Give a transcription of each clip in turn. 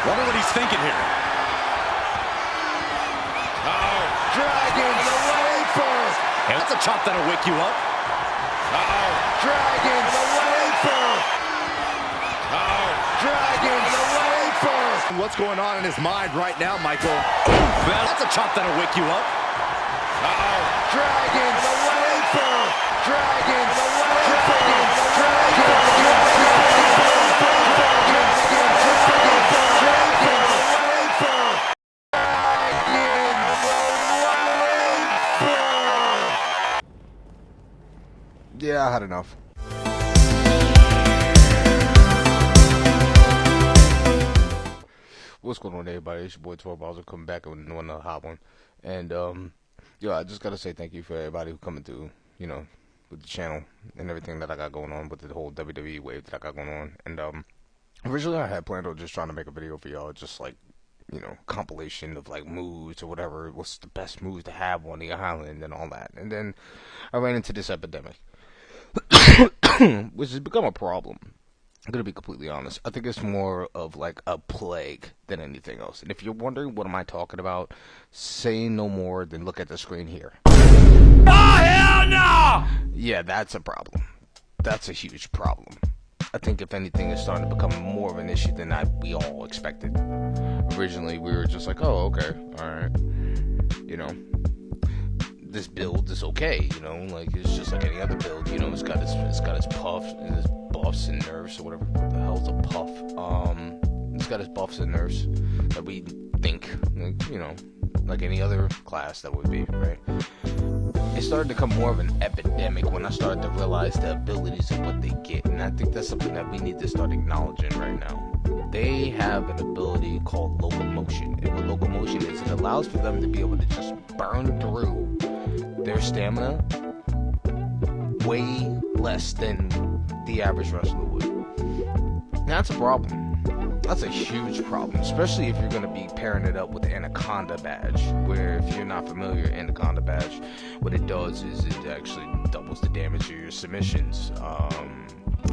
Wonder what he's thinking here. Uh-oh. Dragon Slaver. That's a chop that'll wake you up. Uh-oh. Dragon Slaver. Uh-oh. Dragon Slaver. What's going on in his mind right now, Michael? That's a chop that'll wake you up. Uh-oh. Dragon Slaver. Dragon Slaver. Yeah, I had enough. What's going on, everybody? It's your boy Torabasu coming back with another hot one. And yo, I just gotta say thank you for everybody who coming through, you know, with the channel and everything that I got going on with the whole WWE wave that I got going on. And originally I had planned on just trying to make a video for y'all, just like, you know, compilation of like moves or whatever. What's the best moves to have on the island and all that. And then I ran into this epidemic, which has become a problem. I'm gonna be completely honest. I think it's more of like a plague than anything else. And if you're wondering what am I talking about, say no more than look at the screen here. Oh, hell no! Yeah, that's a problem. That's a huge problem. I think if anything, it's starting to become more of an issue than we all expected. Originally, we were just like, oh, okay, alright. You know, this build is okay, you know, like it's just like any other build, you know, it's got its puffs and its buffs and nerfs or whatever. What the hell's a puff? It's got its buffs and nerfs that we think, like, you know, like any other class that would be, right? It started to become more of an epidemic when I started to realize the abilities of what they get, and I think that's something that we need to start acknowledging right now. They have an ability called locomotion, and what locomotion is, it allows for them to be able to just burn through their stamina way less than the average wrestler would. That's a problem. That's a huge problem, especially if you're going to be pairing it up with the Anaconda badge, where if you're not familiar, Anaconda badge, what it does is it actually doubles the damage of your submissions.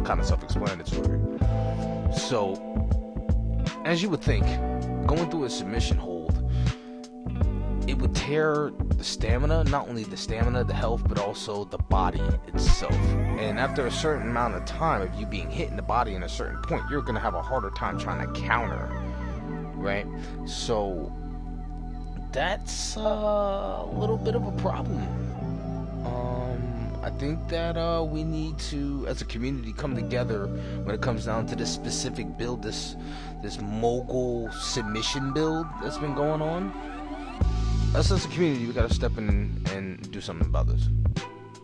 Kind of self-explanatory. So, as you would think, going through a submission hold, it would tear the stamina, not only the stamina, the health, but also the body itself. And after a certain amount of time of you being hit in the body in a certain point, you're going to have a harder time trying to counter, right? So that's a little bit of a problem. I think that we need to, as a community, come together when it comes down to this specific build, this Mogul submission build that's been going on. Us as a community, we gotta step in and do something about this.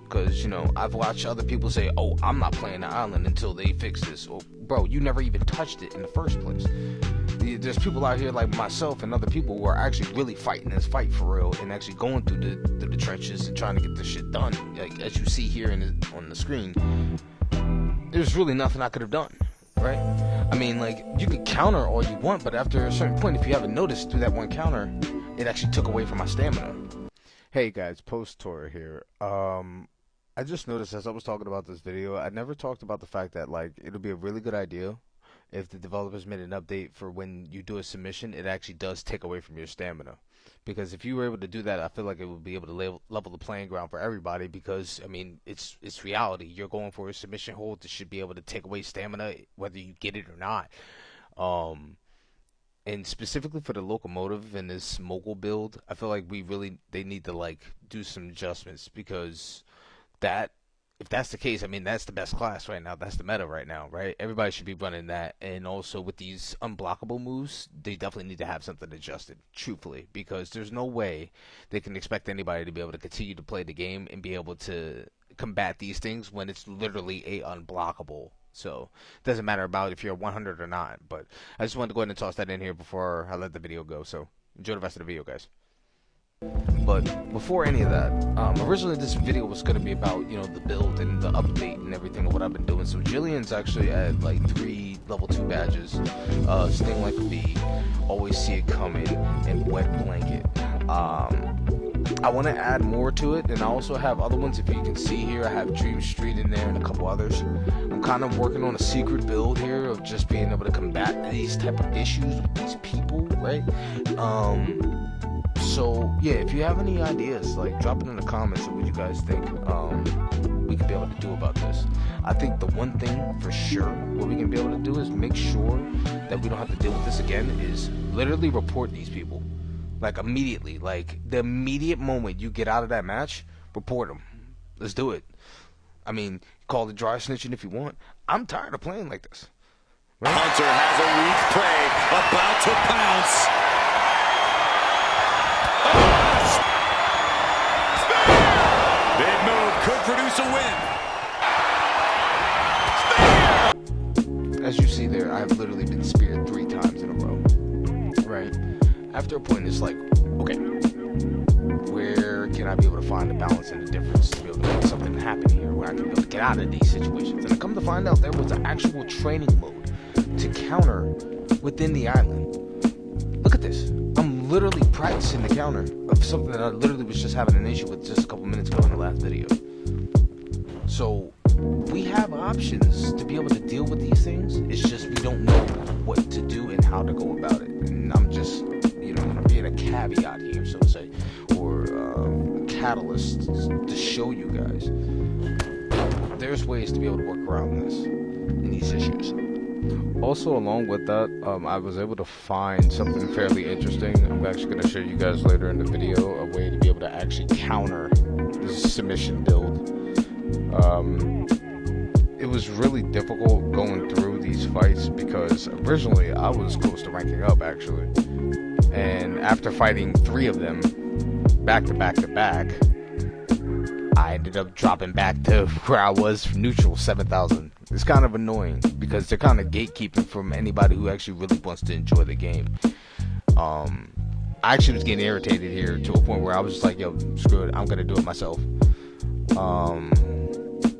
Because, you know, I've watched other people say, oh, I'm not playing the island until they fix this. Well, bro, you never even touched it in the first place. There's people out here like myself and other people who are actually really fighting this fight for real and actually going through the trenches and trying to get this shit done. Like, as you see here on the screen, there's really nothing I could have done, right? I mean, like, you can counter all you want, but after a certain point, if you haven't noticed through that one counter, it actually took away from my stamina. Hey guys, Post Tora here. I just noticed as I was talking about this video, I never talked about the fact that, like, it'll be a really good idea if the developers made an update for when you do a submission, it actually does take away from your stamina. Because if you were able to do that, I feel like it would be able to level the playing ground for everybody. Because, I mean, it's reality. You're going for a submission hold that should be able to take away stamina, whether you get it or not. And specifically for the locomotive in this Mogul build, I feel like they need to, like, do some adjustments. Because if that's the case, I mean, that's the best class right now. That's the meta right now, right? Everybody should be running that. And also with these unblockable moves, they definitely need to have something adjusted, truthfully. Because there's no way they can expect anybody to be able to continue to play the game and be able to combat these things when it's literally a unblockable. So it doesn't matter about if you're 100 or not. But I just wanted to go ahead and toss that in here before I let the video go. So enjoy the rest of the video, guys. But before any of that, originally this video was going to be about, you know, the build and the update and everything of what I've been doing. So Jillian's actually at like 3 level 2 badges, Sting Like a Bee, Always See It Coming, and Wet Blanket. I want to add more to it, and I also have other ones. If you can see here, I have Dream Street in there and a couple others. I'm kind of working on a secret build here of just being able to combat these type of issues with these people, right? So yeah, if you have any ideas, like drop it in the comments of what you guys think we could be able to do about this. I think the one thing for sure what we can be able to do is make sure that we don't have to deal with this again is literally report these people. Like immediately, like the immediate moment you get out of that match, report them. Let's do it. I mean, call the dry snitching if you want. I'm tired of playing like this. Right? Hunter has a weak play, about to pounce. Big move could produce a win. As you see there, I've literally been speared 3 times in a row. Right? After a point, it's like, okay, where can I be able to find the balance and the difference to be able to make something happen here where I can be able to get out of these situations? And I come to find out there was an actual training mode to counter within the island. Look at this. I'm literally practicing the counter of something that I literally was just having an issue with just a couple minutes ago in the last video. So we have options to be able to deal with these things. It's just we don't know what to do and how to go about it. And I'm just, you know, being a caveat here, so to say, or a catalyst to show you guys there's ways to be able to work around this and these issues. Also, along with that, I was able to find something fairly interesting. I'm actually going to show you guys later in the video a way to be able to actually counter this submission build. It was really difficult going through these fights because originally I was close to ranking up actually, and after fighting 3 of them back to back to back, I ended up dropping back to where I was neutral, 7,000. It's kind of annoying because they're kind of gatekeeping from anybody who actually really wants to enjoy the game. I actually was getting irritated here to a point where I was just like, yo, screw it, I'm gonna do it myself.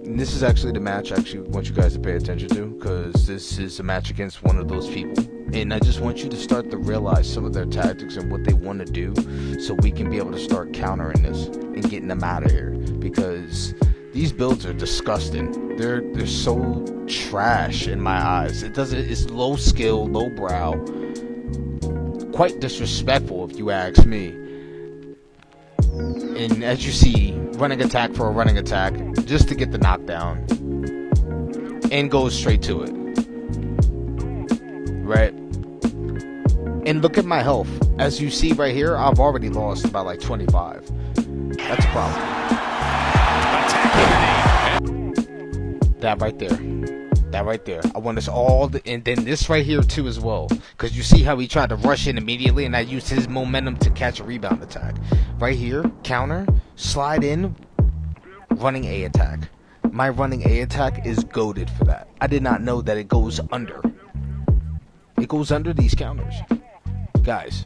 And this is actually the match I actually want you guys to pay attention to, because this is a match against one of those people, and I just want you to start to realize some of their tactics and what they want to do, so we can be able to start countering this and getting them out of here, because these builds are disgusting. They're so trash in my eyes. It's low skill, low brow, quite disrespectful if you ask me. And as you see, running attack for a running attack just to get the knockdown and goes straight to it, right? And look at my health. As you see right here, I've already lost about like 25. That's a problem. That right there. That right there. I want us all to, and then this right here too as well, because you see how he tried to rush in immediately, and I used his momentum to catch a rebound attack. Right here, counter, slide in, running A attack. My running A attack is goated for that. I did not know that it goes under. It goes under these counters. Guys,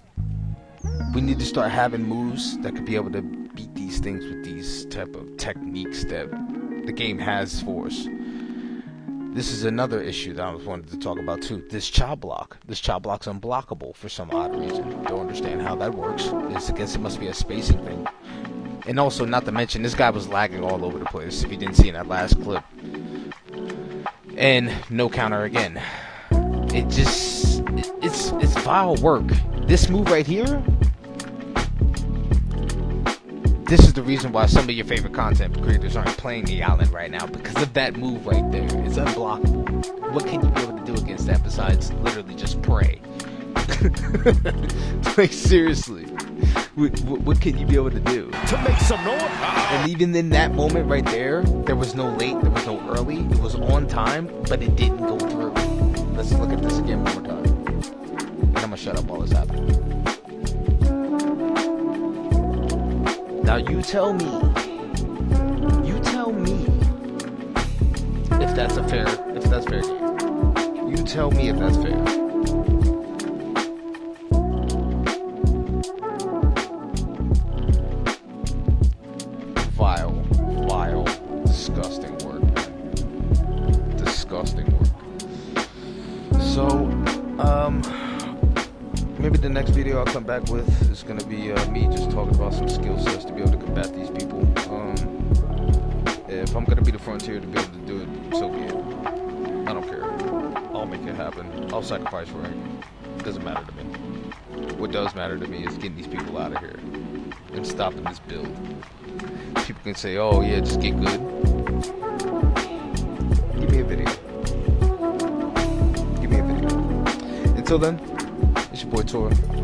we need to start having moves that could be able to beat these things with these type of techniques that the game has for us. This is another issue that I wanted to talk about too. This chop block. This chop block's unblockable for some odd reason. Don't understand how that works. I guess it must be a spacing thing. And also, not to mention, this guy was lagging all over the place, if you didn't see in that last clip. And no counter again. It's vile work. This move right here, this is the reason why some of your favorite content creators aren't playing the island right now, because of that move right there. It's unblockable. What can you be able to do against that besides literally just pray? Like, seriously. What can you be able to do? To make some noise. And even in that moment right there, there was no late, there was no early. It was on time, but it didn't go through. Let's look at this again one more time. And I'm gonna shut up while this happens. Now you tell me if that's fair game. You tell me if that's fair. Vile, disgusting work, man. Disgusting work. So, maybe the next video I'll come back with is gonna be me just talking about some skill sets to be able to Frontier to be able to do it, so be it. I don't care. I'll make it happen. I'll sacrifice for it. It doesn't matter to me. What does matter to me is getting these people out of here and stopping this build. People can say, oh yeah, just get good. Give me a video. Give me a video. Until then, it's your boy Tora.